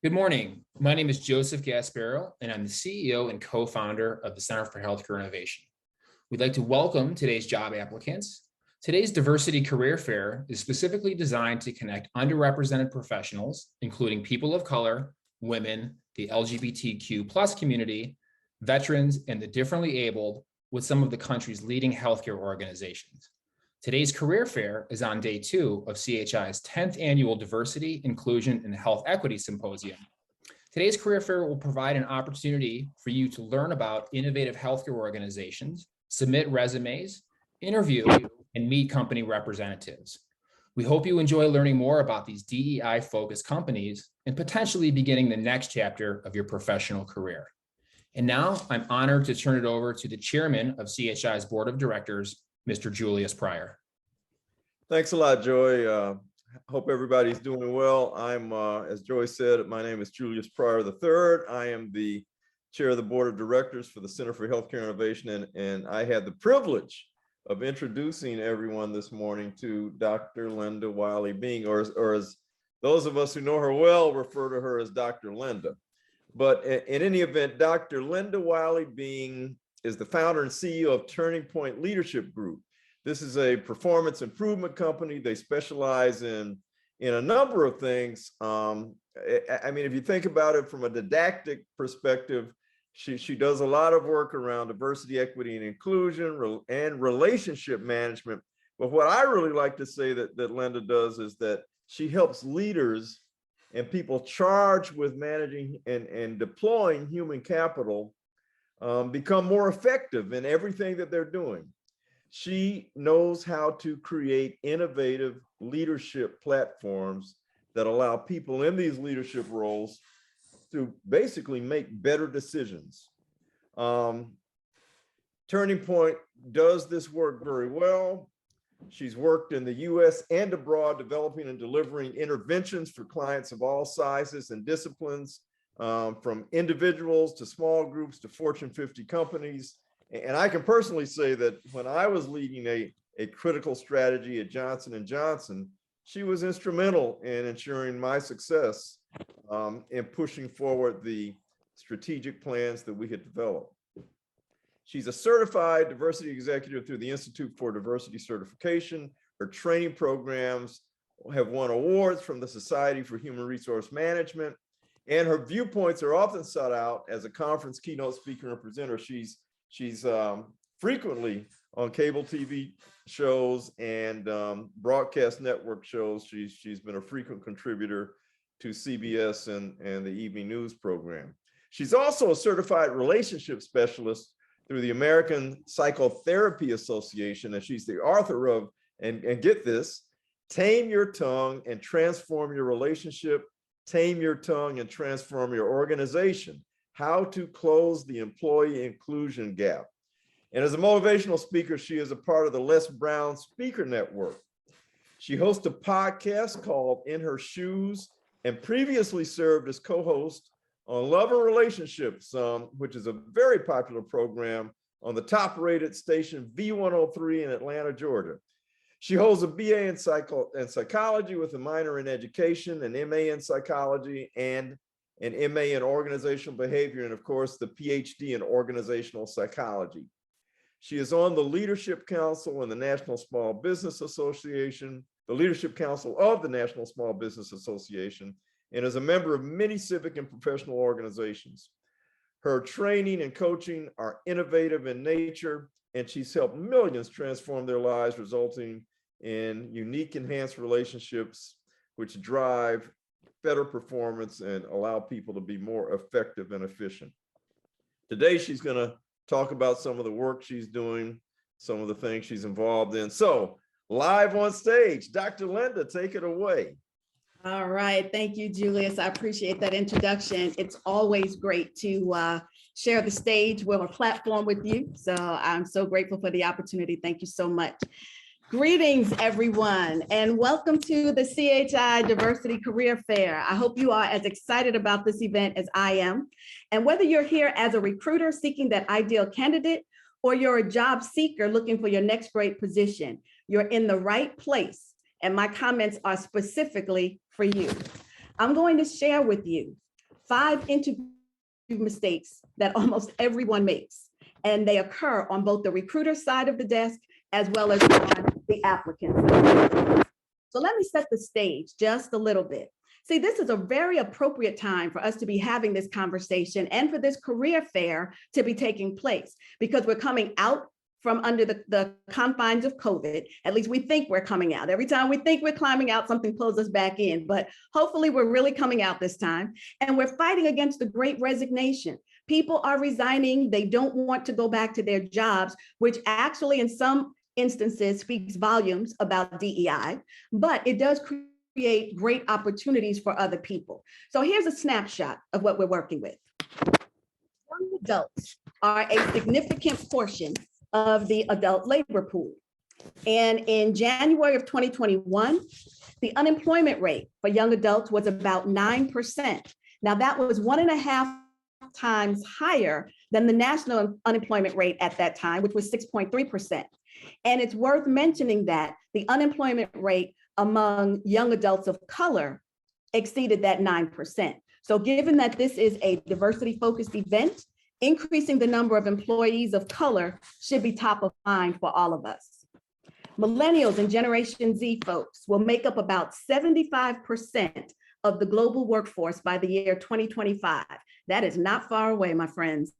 Good morning. My name is Joseph Gasparo, and I'm the CEO and co-founder of the Center for Healthcare Innovation. We'd like to welcome today's job applicants. Today's Diversity Career Fair is specifically designed to connect underrepresented professionals, including people of color, women, the LGBTQ+ community, veterans, and the differently abled with some of the country's leading healthcare organizations. Today's career fair is on day 2 of CHI's 10th annual Diversity, Inclusion, and Health Equity Symposium. Today's career fair will provide an opportunity for you to learn about innovative healthcare organizations, submit resumes, interview, and meet company representatives. We hope you enjoy learning more about these DEI-focused companies and potentially beginning the next chapter of your professional career. And now I'm honored to turn it over to the chairman of CHI's board of directors, Mr. Julius Pryor. Thanks a lot, Joy. Hope everybody's doing well. I'm, as Joy said, my name is Julius Pryor III. I am the chair of the board of directors for the Center for Healthcare Innovation, and I had the privilege of introducing everyone this morning to Dr. Linda Wiley Being, or as those of us who know her well refer to her as Dr. Linda. But in any event, Dr. Linda Wiley Being is the founder and CEO of Turning Point Leadership Group. This is a performance improvement company. They specialize in a number of things. I mean, if you think about it from a didactic perspective, she does a lot of work around diversity, equity, and inclusion and relationship management. But what I really like to say that Linda does is that she helps leaders and people charged with managing and deploying human capital become more effective in everything that they're doing. She knows how to create innovative leadership platforms that allow people in these leadership roles to basically make better decisions. Turning Point does this work very well. She's worked in the US and abroad, developing and delivering interventions for clients of all sizes and disciplines, from individuals to small groups to Fortune 50 companies. And I can personally say that when I was leading a critical strategy at Johnson & Johnson, she was instrumental in ensuring my success in pushing forward the strategic plans that we had developed. She's a certified diversity executive through the Institute for Diversity Certification. Her training programs have won awards from the Society for Human Resource Management, and her viewpoints are often sought out as a conference keynote speaker and presenter. She's frequently on cable TV shows and broadcast network shows. She's been a frequent contributor to CBS and the evening news program. She's also a certified relationship specialist through the American Psychotherapy Association, and she's the author of, and get this, Tame Your Tongue and Transform Your Relationship, Tame Your Tongue and Transform Your Organization, How to Close the Employee Inclusion Gap. And as a motivational speaker, she is a part of the Les Brown Speaker Network. She hosts a podcast called In Her Shoes and previously served as co-host on Love and Relationships, which is a very popular program on the top-rated station V103 in Atlanta, Georgia. She holds a BA in psychology with a minor in education, an MA in psychology, and an MA in organizational behavior, and of course, the PhD in organizational psychology. She is on the Leadership Council in the National Small Business Association, the Leadership Council of the National Small Business Association, and is a member of many civic and professional organizations. Her training and coaching are innovative in nature, and she's helped millions transform their lives, resulting in unique enhanced relationships, which drive better performance and allow people to be more effective and efficient. Today, she's going to talk about some of the work she's doing, some of the things she's involved in. So, live on stage, Dr. Linda, take it away. All right. Thank you, Julius. I appreciate that introduction. It's always great to share the stage with a platform with you. So I'm so grateful for the opportunity. Thank you so much. Greetings, everyone, and welcome to the CHI Diversity Career Fair. I hope you are as excited about this event as I am. And whether you're here as a recruiter seeking that ideal candidate, or you're a job seeker looking for your next great position, you're in the right place. And my comments are specifically for you. I'm going to share with you 5 interview mistakes that almost everyone makes. And they occur on both the recruiter side of the desk as well as on the applicant side. So let me set the stage just a little bit. See, this is a very appropriate time for us to be having this conversation and for this career fair to be taking place, because we're coming out from under the confines of COVID. At least we think we're coming out. Every time we think we're climbing out, something pulls us back in. But hopefully we're really coming out this time. And we're fighting against the great resignation. People are resigning. They don't want to go back to their jobs, which actually in some instances speaks volumes about DEI, but it does create great opportunities for other people. So here's a snapshot of what we're working with. Young adults are a significant portion of the adult labor pool. And in January of 2021, the unemployment rate for young adults was about 9%. Now that was 1.5 times higher than the national unemployment rate at that time, which was 6.3%. And it's worth mentioning that the unemployment rate among young adults of color exceeded that 9%. So given that this is a diversity-focused event, increasing the number of employees of color should be top of mind for all of us. Millennials and Generation Z folks will make up about 75% of the global workforce by the year 2025. That is not far away, my friends.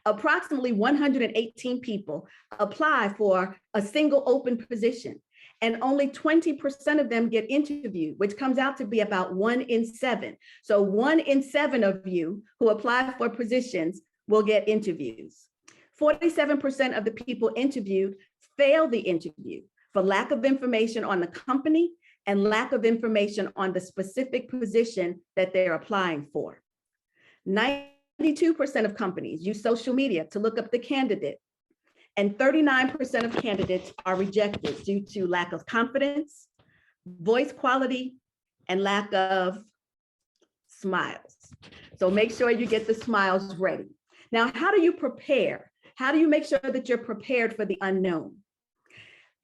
Approximately 118 people apply for a single open position, and only 20% of them get interviewed, which comes out to be about 1 in 7. So 1 in 7 of you who apply for positions will get interviews. 47% of the people interviewed fail the interview for lack of information on the company and lack of information on the specific position that they're applying for. 92% of companies use social media to look up the candidate, and 39% of candidates are rejected due to lack of confidence, voice quality, and lack of smiles. So make sure you get the smiles ready. Now, how do you prepare? How do you make sure that you're prepared for the unknown?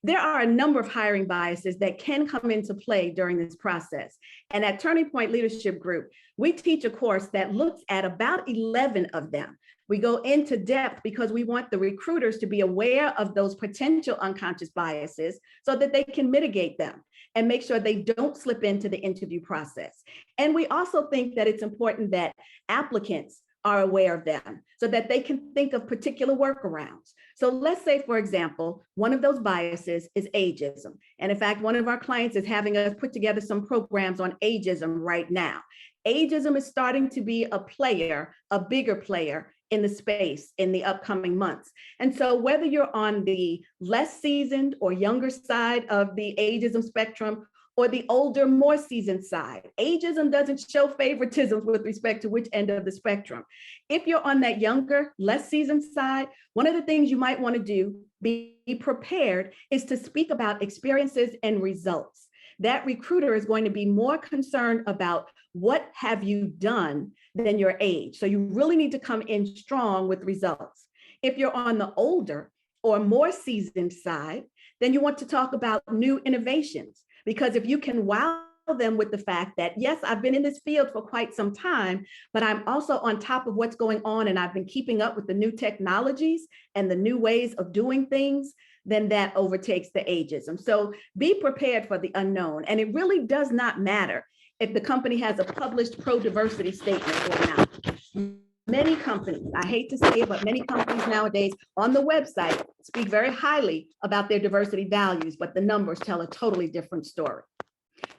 There are a number of hiring biases that can come into play during this process. And at Turning Point Leadership Group, we teach a course that looks at about 11 of them. We go into depth because we want the recruiters to be aware of those potential unconscious biases so that they can mitigate them and make sure they don't slip into the interview process. And we also think that it's important that applicants are aware of them so that they can think of particular workarounds. So let's say, for example, one of those biases is ageism. And in fact, one of our clients is having us put together some programs on ageism right now. Ageism is starting to be a player, a bigger player in the space in the upcoming months. And so whether you're on the less seasoned or younger side of the ageism spectrum, or the older, more seasoned side, ageism doesn't show favoritism with respect to which end of the spectrum. If you're on that younger, less seasoned side, one of the things you might want to do, be prepared, is to speak about experiences and results. That recruiter is going to be more concerned about what have you done than your age. So you really need to come in strong with results. If you're on the older or more seasoned side, then you want to talk about new innovations. Because if you can wow them with the fact that, yes, I've been in this field for quite some time, but I'm also on top of what's going on and I've been keeping up with the new technologies and the new ways of doing things, then that overtakes the ageism. So be prepared for the unknown. And it really does not matter if the company has a published pro-diversity statement or not. Many companies, I hate to say it, but many companies nowadays on the website speak very highly about their diversity values, but the numbers tell a totally different story.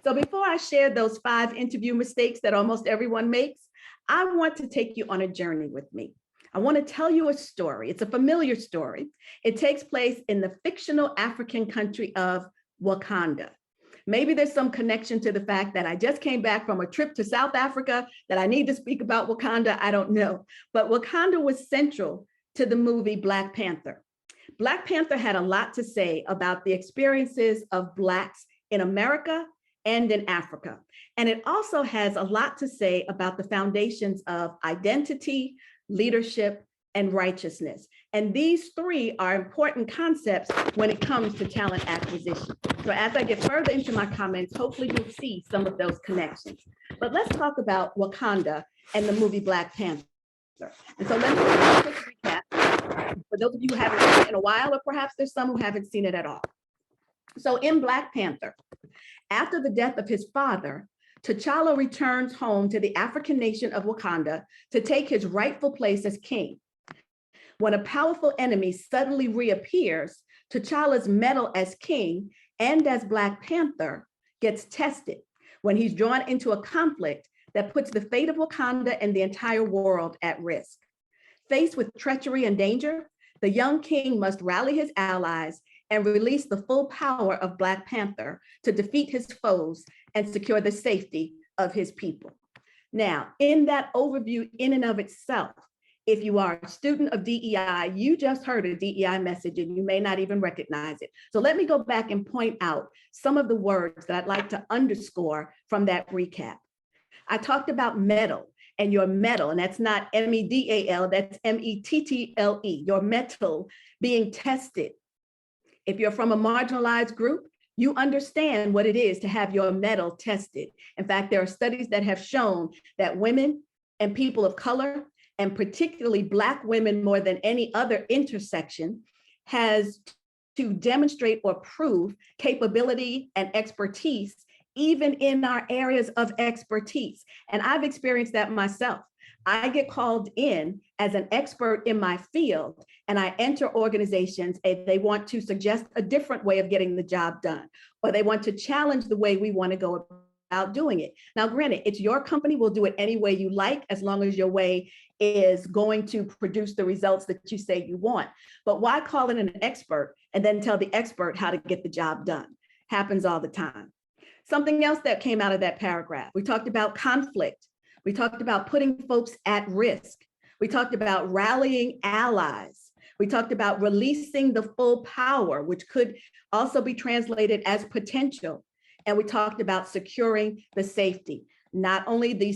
So before I share those 5 interview mistakes that almost everyone makes, I want to take you on a journey with me. I want to tell you a story. It's a familiar story. It takes place in the fictional African country of Wakanda. Maybe there's some connection to the fact that I just came back from a trip to South Africa that I need to speak about Wakanda. I don't know. But Wakanda was central to the movie Black Panther. Black Panther had a lot to say about the experiences of Blacks in America and in Africa. And it also has a lot to say about the foundations of identity, leadership, and righteousness. And these three are important concepts when it comes to talent acquisition. So as I get further into my comments, hopefully you'll see some of those connections. But let's talk about Wakanda and the movie Black Panther. And so let me do a quick recap for those of you who haven't seen it in a while, or perhaps there's some who haven't seen it at all. So in Black Panther, after the death of his father, T'Challa returns home to the African nation of Wakanda to take his rightful place as king. When a powerful enemy suddenly reappears, T'Challa's mettle as king and as Black Panther gets tested when he's drawn into a conflict that puts the fate of Wakanda and the entire world at risk. Faced with treachery and danger, the young king must rally his allies and release the full power of Black Panther to defeat his foes and secure the safety of his people. Now, in that overview in and of itself, if you are a student of DEI, you just heard a DEI message and you may not even recognize it. So let me go back and point out some of the words that I'd like to underscore from that recap. I talked about mettle and your mettle, and that's not MEDAL, that's METTLE, your mettle being tested. If you're from a marginalized group, you understand what it is to have your mettle tested. In fact, there are studies that have shown that women and people of color, and particularly Black women more than any other intersection, has to demonstrate or prove capability and expertise, even in our areas of expertise. And I've experienced that myself. I get called in as an expert in my field, and I enter organizations and they want to suggest a different way of getting the job done, or they want to challenge the way we want to go about doing it. Now, granted, it's your company, will do it any way you like, as long as your way is going to produce the results that you say you want. But why call in an expert and then tell the expert how to get the job done? Happens all the time. Something else that came out of that paragraph, we talked about conflict. We talked about putting folks at risk. We talked about rallying allies. We talked about releasing the full power, which could also be translated as potential. And we talked about securing the safety, not only the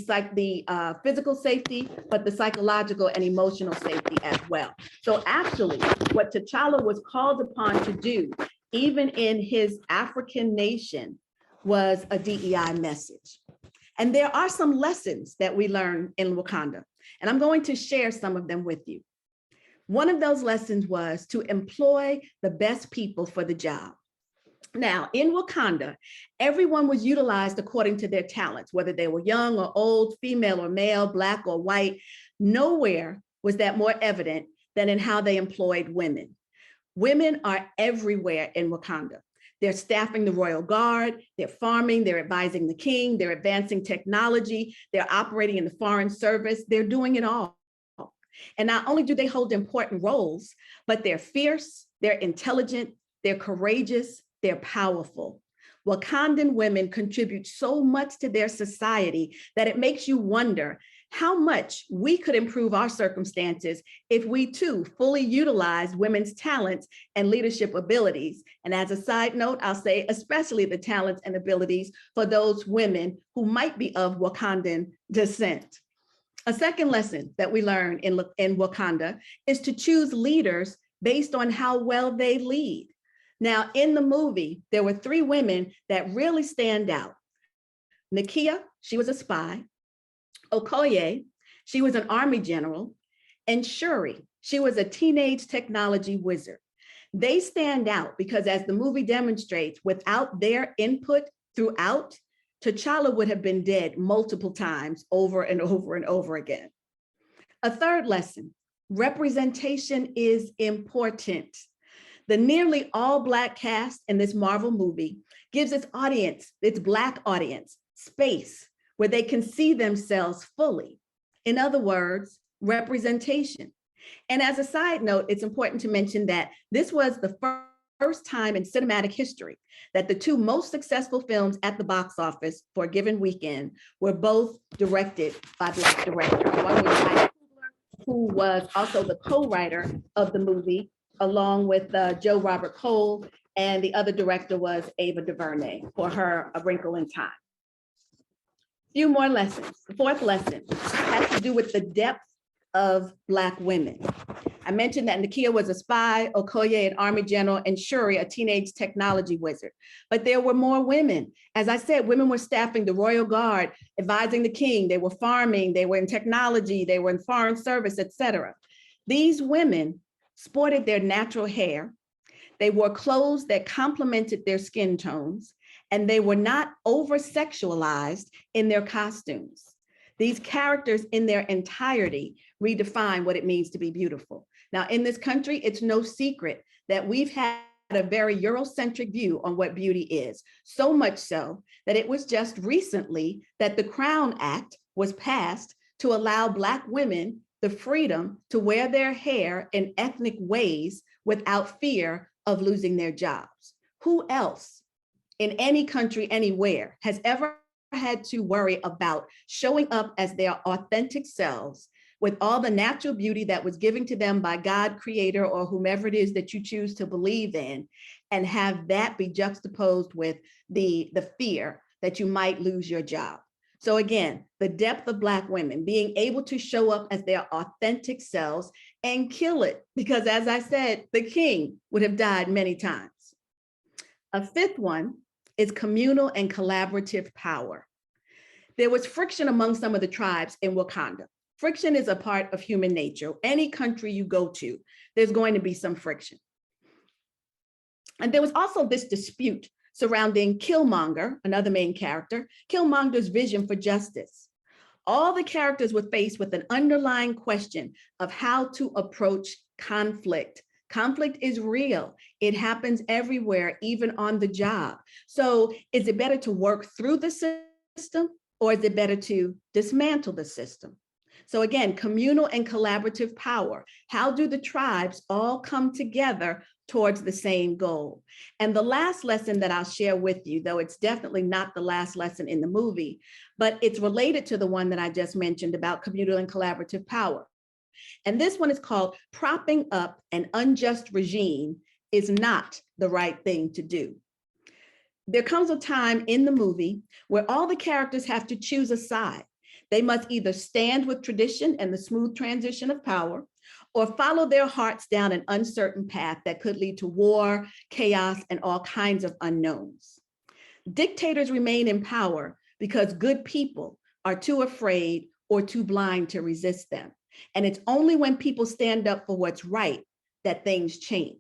physical safety, but the psychological and emotional safety as well. So actually, what T'Challa was called upon to do, even in his African nation, was a DEI message. And there are some lessons that we learn in Wakanda, and I'm going to share some of them with you. One of those lessons was to employ the best people for the job. Now, in Wakanda, everyone was utilized according to their talents, whether they were young or old, female or male, Black or white. Nowhere was that more evident than in how they employed women. Women are everywhere in Wakanda. They're staffing the Royal Guard, they're farming, they're advising the king, they're advancing technology, they're operating in the foreign service, they're doing it all. And not only do they hold important roles, but they're fierce, they're intelligent, they're courageous, they're powerful. Wakandan women contribute so much to their society that it makes you wonder how much we could improve our circumstances if we too fully utilized women's talents and leadership abilities. And as a side note, I'll say especially the talents and abilities for those women who might be of Wakandan descent. A second lesson that we learn in Wakanda is to choose leaders based on how well they lead. Now, in the movie, there were three women that really stand out. Nakia, she was a spy. Okoye, she was an army general. And Shuri, she was a teenage technology wizard. They stand out because, as the movie demonstrates, without their input throughout, T'Challa would have been dead multiple times over and over and over again. A third lesson, representation is important. The nearly all Black cast in this Marvel movie gives its audience, its Black audience, space where they can see themselves fully. In other words, representation. And as a side note, it's important to mention that this was the first time in cinematic history that the two most successful films at the box office for a given weekend were both directed by Black directors. One was Wiley, who was also the co-writer of the movie, along with Joe Robert Cole, and the other director was Ava DuVernay for her A Wrinkle in Time. Few more lessons. The fourth lesson has to do with the depth of Black women. I mentioned that Nakia was a spy, Okoye an army general, and Shuri a teenage technology wizard. But there were more women. As I said, women were staffing the Royal Guard, advising the king. They were farming, they were in technology, they were in foreign service, etc. These women sported their natural hair. They wore clothes that complemented their skin tones, and they were not over-sexualized in their costumes. These characters in their entirety redefine what it means to be beautiful. Now, in this country, it's no secret that we've had a very Eurocentric view on what beauty is, so much so that it was just recently that the Crown Act was passed to allow Black women the freedom to wear their hair in ethnic ways without fear of losing their jobs. Who else in any country, anywhere, has ever had to worry about showing up as their authentic selves with all the natural beauty that was given to them by God, creator, or whomever it is that you choose to believe in, and have that be juxtaposed with the fear that you might lose your job? So again, the depth of Black women being able to show up as their authentic selves and kill it, because as I said, the king would have died many times. A fifth one is communal and collaborative power. There was friction among some of the tribes in Wakanda. Friction is a part of human nature. Any country you go to, there's going to be some friction. And there was also this dispute surrounding Killmonger, another main character, Killmonger's vision for justice. All the characters were faced with an underlying question of how to approach conflict. Conflict is real. It happens everywhere, even on the job. So is it better to work through the system, or is it better to dismantle the system? So again, communal and collaborative power. How do the tribes all come together towards the same goal? And the last lesson that I'll share with you, though it's definitely not the last lesson in the movie, but it's related to the one that I just mentioned about communal and collaborative power. And this one is called propping up an unjust regime is not the right thing to do. There comes a time in the movie where all the characters have to choose a side. They must either stand with tradition and the smooth transition of power, or follow their hearts down an uncertain path that could lead to war, chaos, and all kinds of unknowns. Dictators remain in power because good people are too afraid or too blind to resist them. And it's only when people stand up for what's right that things change.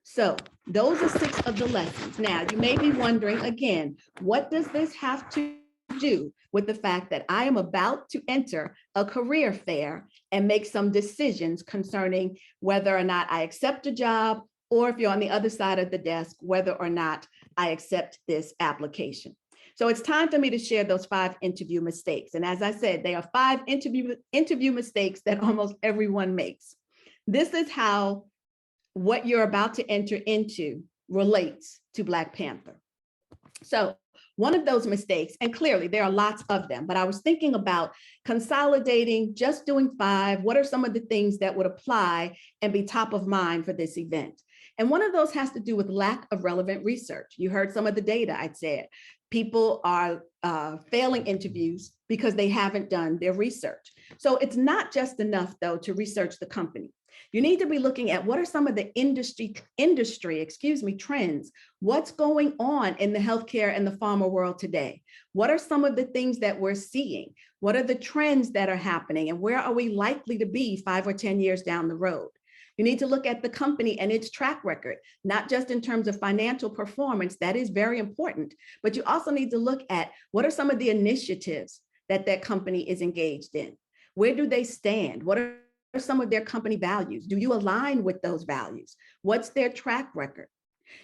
So those are 6 of the lessons. Now, you may be wondering again, what does this have to do with the fact that I am about to enter a career fair and make some decisions concerning whether or not I accept a job, or if you're on the other side of the desk, whether or not I accept this application. So it's time for me to share those 5 interview mistakes. And as I said, they are 5 interview mistakes that almost everyone makes. This is how what you're about to enter into relates to Black Panther. So one of those mistakes, and clearly there are lots of them, but I was thinking about consolidating, just doing 5. What are some of the things that would apply and be top of mind for this event? And one of those has to do with lack of relevant research. You heard some of the data I said. People are failing interviews because they haven't done their research. So it's not just enough, though, to research the company. You need to be looking at what are some of the industry trends. What's going on in the healthcare and the pharma world today? What are some of the things that we're seeing? What are the trends that are happening? And where are we likely to be 5 or 10 years down the road? You need to look at the company and its track record, not just in terms of financial performance, that is very important, but you also need to look at what are some of the initiatives that that company is engaged in? Where do they stand? What are some of their company values? Do you align with those values? What's their track record?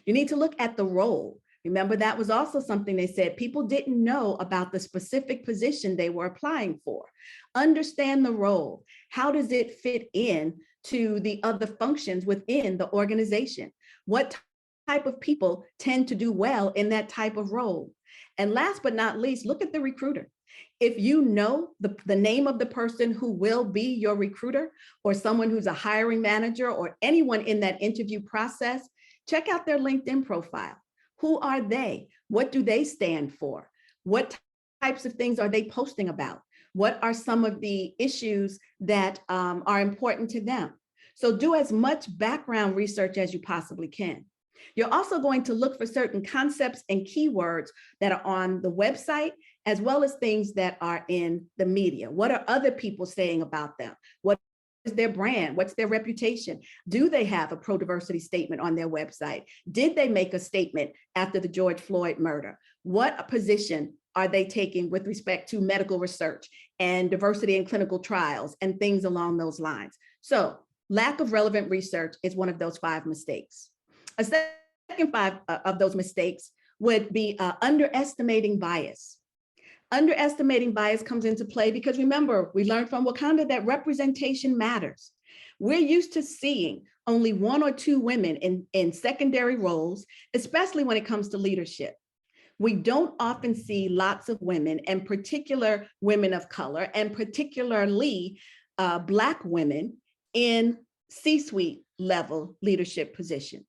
You need to look at the role. Remember, that was also something they said people didn't know about the specific position they were applying for. Understand the role. How does it fit in to the other functions within the organization? What type of people tend to do well in that type of role? And last but not least, look at the recruiter. If you know the name of the person who will be your recruiter, or someone who's a hiring manager, or anyone in that interview process, check out their LinkedIn profile. Who are they? What do they stand for? What types of things are they posting about? What are some of the issues that are important to them? So do as much background research as you possibly can. You're also going to look for certain concepts and keywords that are on the website, as well as things that are in the media. What are other people saying about them? What is their brand? What's their reputation? Do they have a pro-diversity statement on their website? Did they make a statement after the George Floyd murder? What position are they taking with respect to medical research and diversity in clinical trials and things along those lines? So lack of relevant research is one of those 5 mistakes. A second 5 of those mistakes would be underestimating bias. Underestimating bias comes into play because remember, we learned from Wakanda that representation matters. We're used to seeing only 1 or 2 women in secondary roles, especially when it comes to leadership. We don't often see lots of women, and particular women of color, and particularly Black women in C-suite level leadership positions.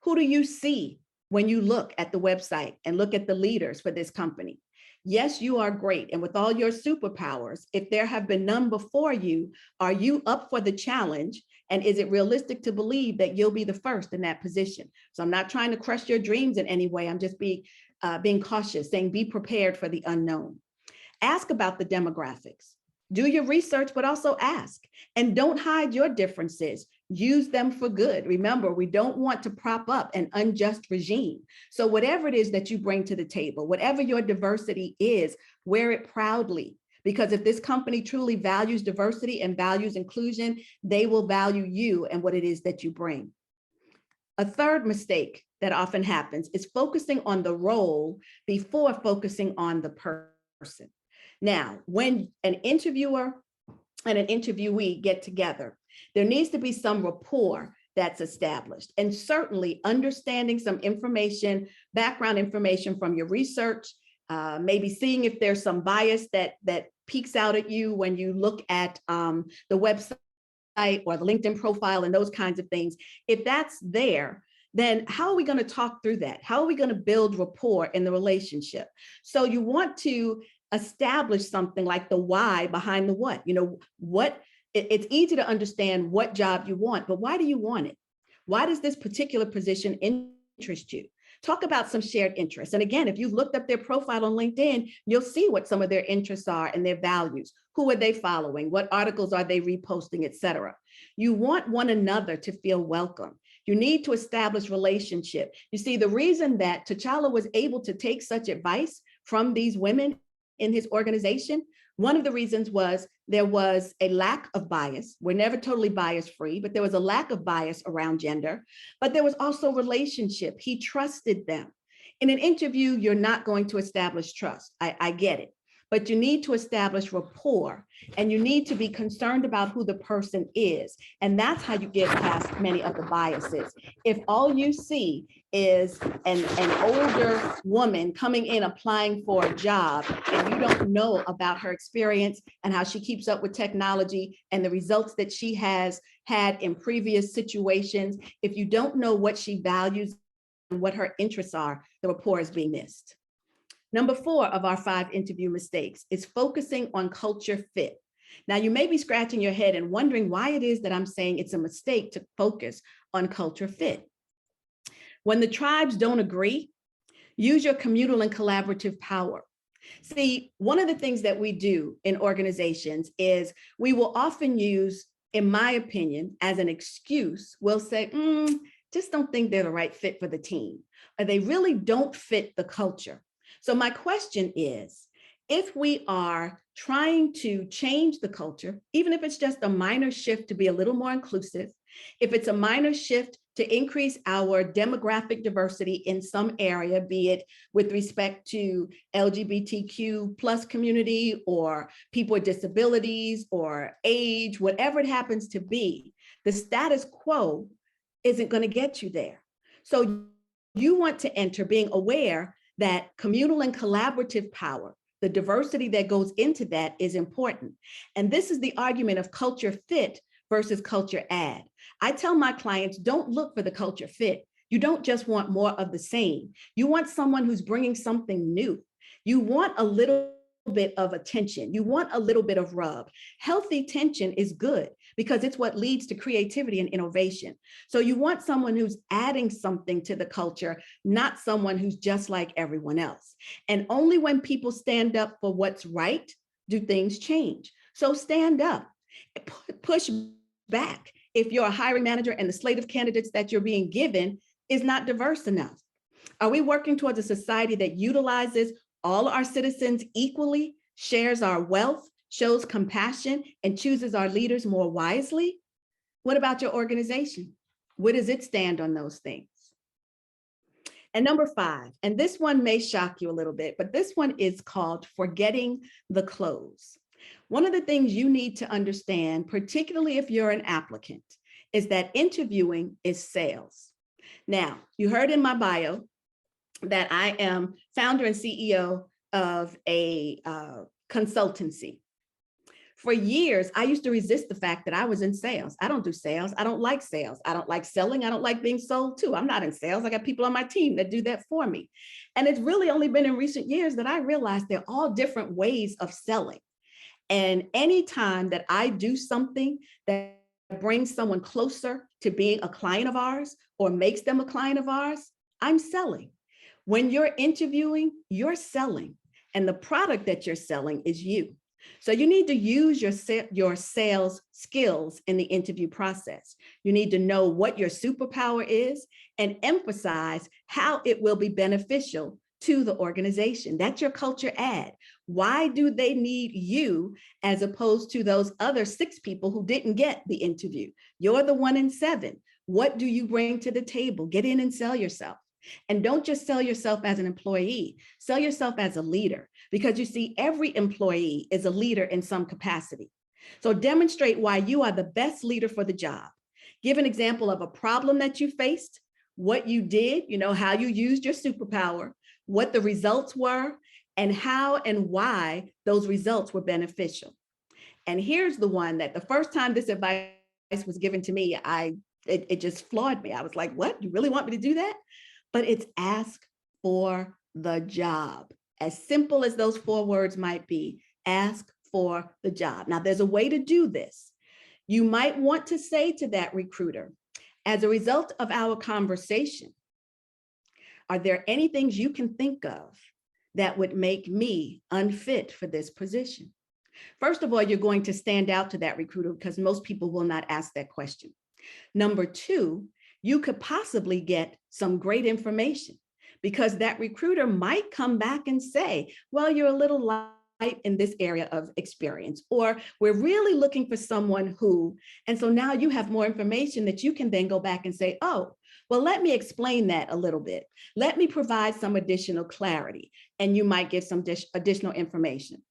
Who do you see when you look at the website and look at the leaders for this company? Yes, you are great. And with all your superpowers, if there have been none before you, are you up for the challenge? And is it realistic to believe that you'll be the first in that position? So I'm not trying to crush your dreams in any way. I'm just being cautious, saying be prepared for the unknown. Ask about the demographics. Do your research, but also ask. And don't hide your differences. Use them for good. Remember, we don't want to prop up an unjust regime. So whatever it is that you bring to the table, whatever your diversity is, wear it proudly. Because if this company truly values diversity and values inclusion, they will value you and what it is that you bring. A third mistake that often happens is focusing on the role before focusing on the person. Now, when an interviewer and an interviewee get together, there needs to be some rapport that's established, and certainly understanding some information, background information from your research, maybe seeing if there's some bias that peeks out at you when you look at the website or the LinkedIn profile and those kinds of things. If that's there, then how are we going to talk through that? How are we going to build rapport in the relationship? So you want to establish something like the why behind the what. You know, what it's easy to understand what job you want, but why do you want it? Why does this particular position interest you? Talk about some shared interests. And again, if you've looked up their profile on LinkedIn, you'll see what some of their interests are and their values. Who are they following? What articles are they reposting, et cetera? You want one another to feel welcome. You need to establish relationship. You see, the reason that T'Challa was able to take such advice from these women in his organization, one of the reasons was there was a lack of bias. We're never totally bias free, but there was a lack of bias around gender, but there was also relationship. He trusted them. In an interview, you're not going to establish trust. I get it, but you need to establish rapport, and you need to be concerned about who the person is. And that's how you get past many of the biases. If all you see is an older woman coming in applying for a job, and you don't know about her experience and how she keeps up with technology and the results that she has had in previous situations, if you don't know what she values and what her interests are, the rapport is being missed. Number 4 of our 5 interview mistakes is focusing on culture fit. Now, you may be scratching your head and wondering why it is that I'm saying it's a mistake to focus on culture fit. When the tribes don't agree, use your communal and collaborative power. See, one of the things that we do in organizations is we will often use, in my opinion, as an excuse, we'll say, just don't think they're the right fit for the team, or they really don't fit the culture. So my question is, if we are trying to change the culture, even if it's just a minor shift to be a little more inclusive, if it's a minor shift to increase our demographic diversity in some area, be it with respect to LGBTQ plus community or people with disabilities or age, whatever it happens to be, the status quo isn't going to get you there. So you want to enter being aware that communal and collaborative power, the diversity that goes into that, is important. And this is the argument of culture fit versus culture add. I tell my clients, don't look for the culture fit. You don't just want more of the same. You want someone who's bringing something new. You want a little bit of attention. You want a little bit of rub. Healthy tension is good because it's what leads to creativity and innovation. So you want someone who's adding something to the culture, not someone who's just like everyone else. And only when people stand up for what's right do things change. So stand up, push back if you're a hiring manager and the slate of candidates that you're being given is not diverse enough. Are we working towards a society that utilizes all our citizens equally, shares our wealth, shows compassion, and chooses our leaders more wisely? What about your organization? Where does it stand on those things? And number 5, and this one may shock you a little bit, but this one is called forgetting the close. One of the things you need to understand, particularly if you're an applicant, is that interviewing is sales. Now, you heard in my bio that I am founder and CEO of a consultancy. For years, I used to resist the fact that I was in sales. I don't do sales. I don't like sales. I don't like selling. I don't like being sold to. I'm not in sales. I got people on my team that do that for me. And it's really only been in recent years that I realized they're all different ways of selling. And anytime that I do something that brings someone closer to being a client of ours or makes them a client of ours, I'm selling. When you're interviewing, you're selling, and the product that you're selling is you. So you need to use your sales skills in the interview process. You need to know what your superpower is and emphasize how it will be beneficial to the organization. That's your culture ad. Why do they need you as opposed to those other 6 people who didn't get the interview? You're the 1 in 7. What do you bring to the table? Get in and sell yourself. And don't just sell yourself as an employee, sell yourself as a leader, because you see, every employee is a leader in some capacity. So demonstrate why you are the best leader for the job. Give an example of a problem that you faced, what you did, how you used your superpower, what the results were, and how and why those results were beneficial. And here's the one that the first time this advice was given to me, it just floored me. I was like, what? You really want me to do that? But it's ask for the job. As simple as those 4 words might be, ask for the job. Now, there's a way to do this. You might want to say to that recruiter, as a result of our conversation, are there any things you can think of that would make me unfit for this position? First of all, you're going to stand out to that recruiter because most people will not ask that question. Number 2, you could possibly get some great information because that recruiter might come back and say, well, you're a little light in this area of experience, or we're really looking for someone who, and so now you have more information that you can then go back and say, oh, well, let me explain that a little bit. Let me provide some additional clarity, and you might give some additional information.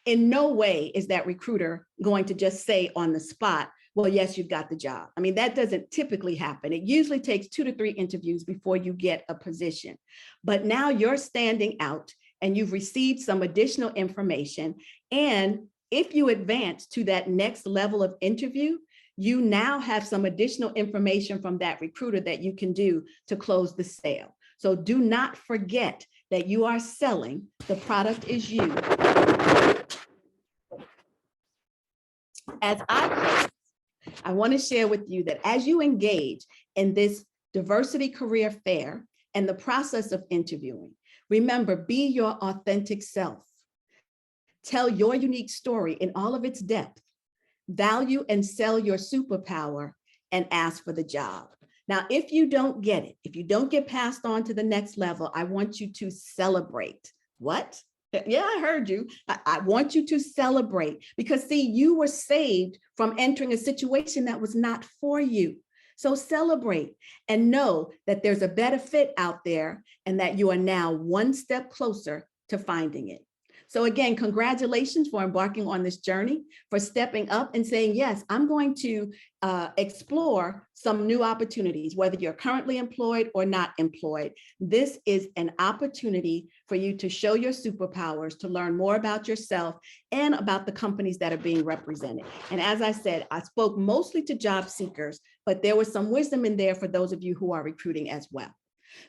In no way is that recruiter going to just say on the spot, well, yes, you've got the job. I mean, that doesn't typically happen. It usually takes 2 to 3 interviews before you get a position. But now you're standing out and you've received some additional information. And if you advance to that next level of interview, you now have some additional information from that recruiter that you can do to close the sale. So do not forget that you are selling. The product is you. As I want to share with you that as you engage in this diversity career fair and the process of interviewing, remember, be your authentic self. Tell your unique story in all of its depth. Value and sell your superpower and ask for the job. Now, if you don't get it, if you don't get passed on to the next level, I want you to celebrate. What? Yeah, I heard you. I want you to celebrate because, see, you were saved from entering a situation that was not for you. So celebrate and know that there's a better fit out there and that you are now 1 step closer to finding it. So again, congratulations for embarking on this journey, for stepping up and saying, yes, I'm going to explore some new opportunities, whether you're currently employed or not employed. This is an opportunity for you to show your superpowers, to learn more about yourself and about the companies that are being represented. And as I said, I spoke mostly to job seekers, but there was some wisdom in there for those of you who are recruiting as well.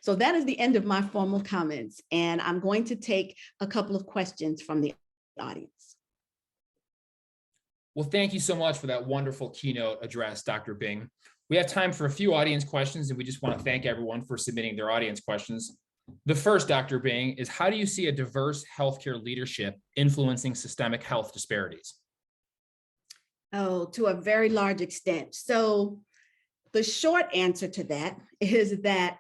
So that is the end of my formal comments, and I'm going to take a couple of questions from the audience. Well, thank you so much for that wonderful keynote address, Dr. Bing. We have time for a few audience questions, and we just want to thank everyone for submitting their audience questions. The first, Dr. Bing, is how do you see a diverse healthcare leadership influencing systemic health disparities? Oh, to a very large extent. So the short answer to that is that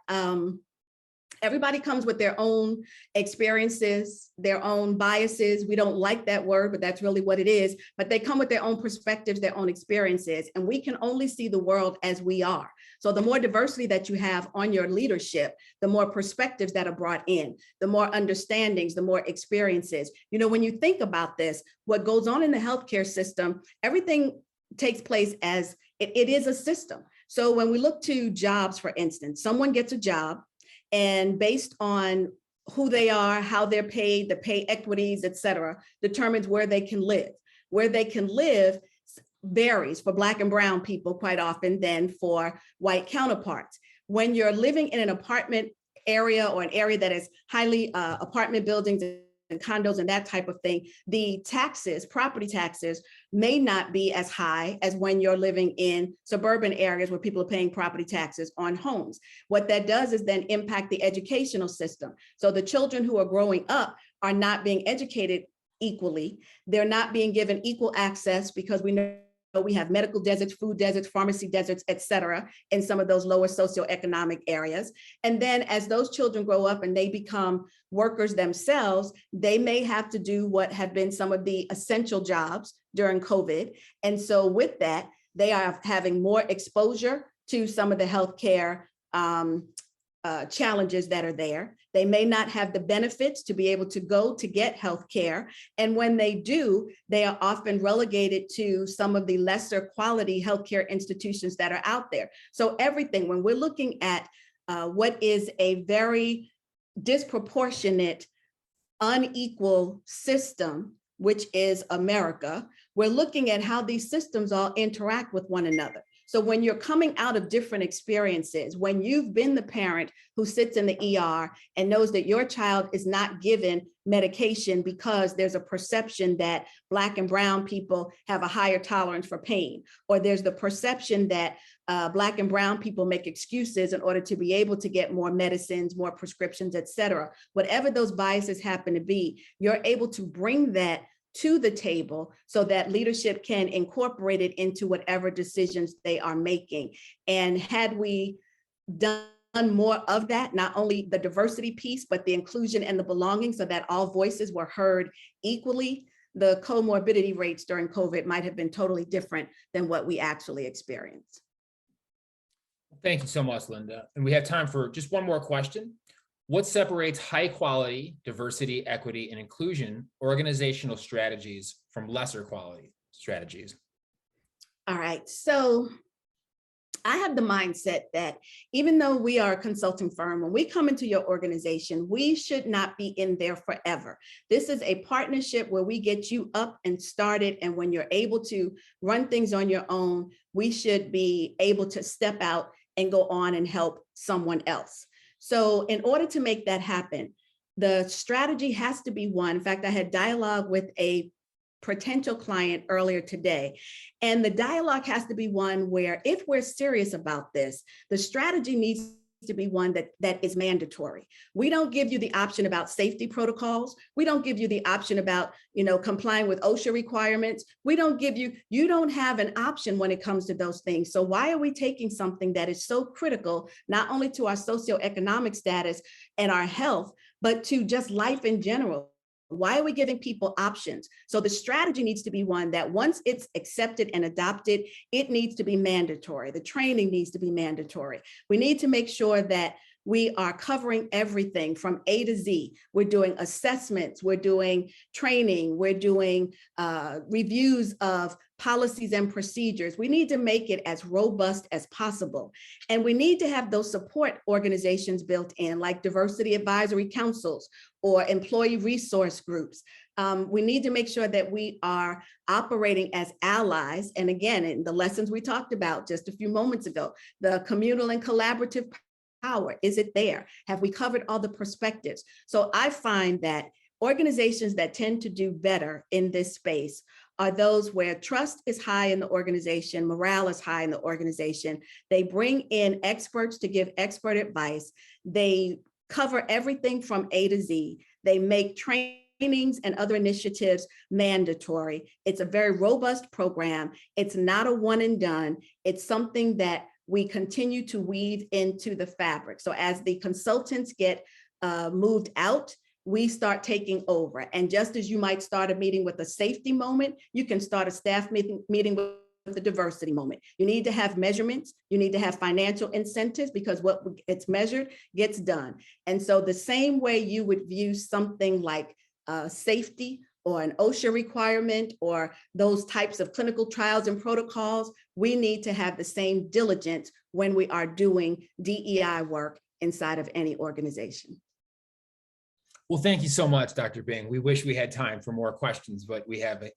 everybody comes with their own experiences, their own biases. We don't like that word, but that's really what it is. But they come with their own perspectives, their own experiences, and we can only see the world as we are. So the more diversity that you have on your leadership, the more perspectives that are brought in, the more understandings, the more experiences. You know, when you think about this, what goes on in the healthcare system, everything takes place as it is a system. So when we look to jobs, for instance, someone gets a job, and based on who they are, how they're paid, the pay equities, et cetera, determines where they can live. Where they can live varies for Black and brown people quite often than for white counterparts. When you're living in an apartment area or an area that is highly apartment buildings and condos and that type of thing, the taxes, property taxes, may not be as high as when you're living in suburban areas where people are paying property taxes on homes. What that does is then impact the educational system. So the children who are growing up are not being educated equally. They're not being given equal access because we know we have medical deserts, food deserts, pharmacy deserts, et cetera, in some of those lower socioeconomic areas. And then as those children grow up and they become workers themselves, they may have to do what have been some of the essential jobs during COVID. And so with that, they are having more exposure to some of the healthcare challenges that are there. They may not have the benefits to be able to go to get health care. And when they do, they are often relegated to some of the lesser quality healthcare institutions that are out there. So everything, when we're looking at what is a very disproportionate, unequal system, which is America, we're looking at how these systems all interact with one another. So when you're coming out of different experiences, when you've been the parent who sits in the ER and knows that your child is not given medication because there's a perception that Black and brown people have a higher tolerance for pain, or there's the perception that Black and brown people make excuses in order to be able to get more medicines, more prescriptions, et cetera. Whatever those biases happen to be, you're able to bring that to the table so that leadership can incorporate it into whatever decisions they are making. And had we done more of that, not only the diversity piece, but the inclusion and the belonging so that all voices were heard equally, the comorbidity rates during COVID might have been totally different than what we actually experienced. Thank you so much, Linda. And we have time for just one more question. What separates high quality, diversity, equity, and inclusion organizational strategies from lesser quality strategies? All right, so I have the mindset that even though we are a consulting firm, when we come into your organization, we should not be in there forever. This is a partnership where we get you up and started, and when you're able to run things on your own, we should be able to step out and go on and help someone else. So in order to make that happen, the strategy has to be one. In fact, I had dialogue with a potential client earlier today, and the dialogue has to be one where if we're serious about this, the strategy needs to be one that is mandatory. We don't give you the option about safety protocols. We don't give you the option about, complying with OSHA requirements. You don't have an option when it comes to those things. So why are we taking something that is so critical, not only to our socioeconomic status and our health, but to just life in general? Why are we giving people options? So the strategy needs to be one that once it's accepted and adopted, it needs to be mandatory. The training needs to be mandatory. We need to make sure that we are covering everything from A to Z. We're doing assessments, we're doing training, we're doing reviews of policies and procedures. We need to make it as robust as possible. And we need to have those support organizations built in, like diversity advisory councils or employee resource groups. We need to make sure that we are operating as allies. And again, in the lessons we talked about just a few moments ago, the communal and collaborative power, is it there? Have we covered all the perspectives? So I find that Organizations that tend to do better in this space are those where trust is high in the organization, morale is high in the organization. They bring in experts to give expert advice. They cover everything from A to Z. They make trainings and other initiatives mandatory. It's a very robust program. It's not a one and done. It's something that we continue to weave into the fabric. So as the consultants get moved out, we start taking over. And just as you might start a meeting with a safety moment, you can start a staff meeting with the diversity moment. You need to have measurements. You need to have financial incentives, because what gets measured gets done. And so the same way you would view something like safety or an OSHA requirement or those types of clinical trials and protocols, we need to have the same diligence when we are doing DEI work inside of any organization. Well, thank you so much, Dr. Bing. We wish we had time for more questions, but we have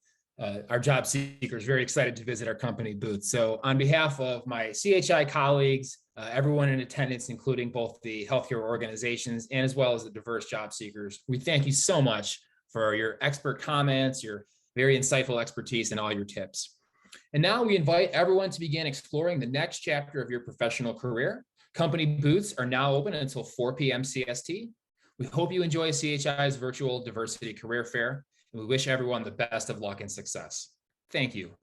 our job seekers very excited to visit our company booth. So on behalf of my CHI colleagues, everyone in attendance, including both the healthcare organizations and as well as the diverse job seekers, we thank you so much for your expert comments, your very insightful expertise, and all your tips. And now we invite everyone to begin exploring the next chapter of your professional career. Company booths are now open until 4 p.m. CST. We hope you enjoy CHI's virtual diversity career fair, and we wish everyone the best of luck and success. Thank you.